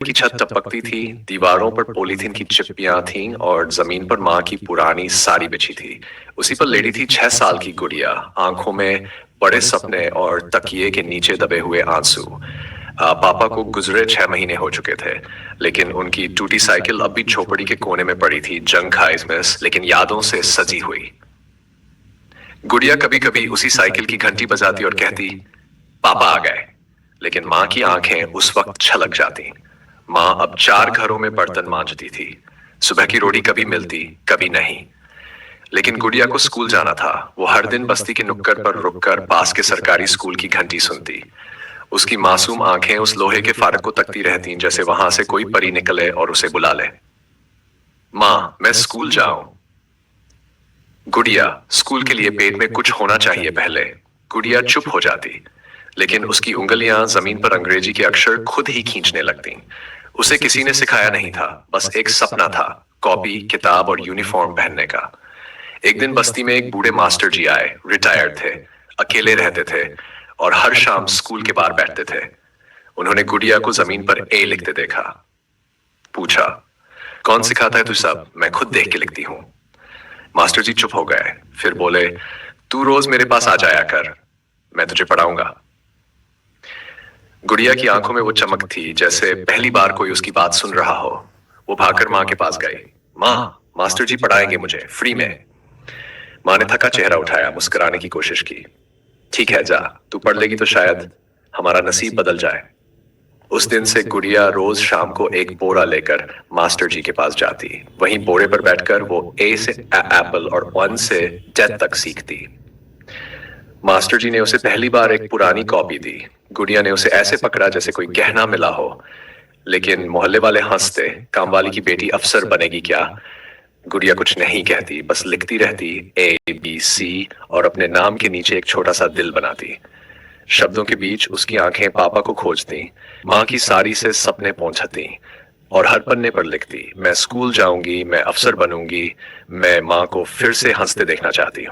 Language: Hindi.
की छत टपकती थी, दीवारों पर पॉलीथीन की चिप्पियां थीं और जमीन पर माँ की पुरानी साड़ी बिछी थी। उसी पर लेटी थी 6 साल की गुड़िया, आंखों में बड़े सपने और तकिए के नीचे दबे हुए आंसू। पापा को गुजरे 6 महीने हो चुके थे, लेकिन उनकी टूटी साइकिल अब भी झोपड़ी के कोने में पड़ी थी, जंग खाए इसमें, लेकिन यादों से सजी हुई। गुड़िया कभी कभी उसी साइकिल की घंटी बजाती और कहती, पापा आ गए। लेकिन माँ की आंखें उस वक्त छलक जाती। माँ अब 4 घरों में बर्तन मांजती थी। सुबह की रोटी कभी मिलती, कभी नहीं। लेकिन गुड़िया को स्कूल जाना था। वो हर दिन बस्ती के नुक्कड़ पर रुककर पास के सरकारी स्कूल की घंटी सुनती। उसकी मासूम आंखें उस लोहे के फाटक को तकती रहती, जैसे वहां से कोई परी निकले और उसे बुला ले। माँ, मैं स्कूल जाऊं। गुड़िया, स्कूल के लिए पेट में कुछ होना चाहिए पहले। गुड़िया चुप हो जाती, लेकिन उसकी उंगलियां जमीन पर अंग्रेजी के अक्षर खुद ही खींचने लगती। उसे किसी ने सिखाया नहीं था, बस एक सपना था, कॉपी, किताब और यूनिफॉर्म पहनने का। एक दिन बस्ती में एक बूढ़े मास्टर जी आए, रिटायर्ड थे, अकेले रहते थे और हर शाम स्कूल के बाहर बैठते थे। उन्होंने गुड़िया को जमीन पर ए लिखते देखा। पूछा, कौन सिखाता है तू सब? मैं खुद देख के लिखती हूँ। मास्टर जी चुप हो गए, फिर बोले, तू रोज मेरे पास आ जाया कर, मैं तुझे पढ़ाऊंगा। गुड़िया की आंखों में वो चमक थी, जैसे पहली बार कोई उसकी बात सुन रहा हो। वो भागकर माँ के पास गई। माँ, मास्टर जी पढ़ाएंगे मुझे फ्री में। माँ ने थका चेहरा उठाया, मुस्कुराने की कोशिश की। ठीक है, जा, तू पढ़ लेगी तो शायद हमारा नसीब बदल जाए। उस दिन से गुड़िया रोज शाम को एक बोरा लेकर मास्टर जी के पास जाती। वहीं बोरे पर बैठकर वो ए से एप्पल और वन से डेथ तक सीखती। मास्टर जी ने उसे पहली बार एक पुरानी कॉपी दी। गुड़िया ने उसे ऐसे पकड़ा जैसे कोई गहना मिला हो। लेकिन मोहल्ले वाले हंसते, कामवाली की बेटी अफसर बनेगी क्या? गुड़िया कुछ नहीं कहती, बस लिखती रहती, ABC, और अपने नाम के नीचे एक छोटा सा दिल बनाती। शब्दों के बीच उसकी आंखें पापा को खोजती, माँ की साड़ी से सपने पहुंचती और हर पन्ने पर लिखती, मैं स्कूल जाऊंगी, मैं अफसर बनूंगी, मैं माँ को फिर से हंसते देखना चाहती हूँ।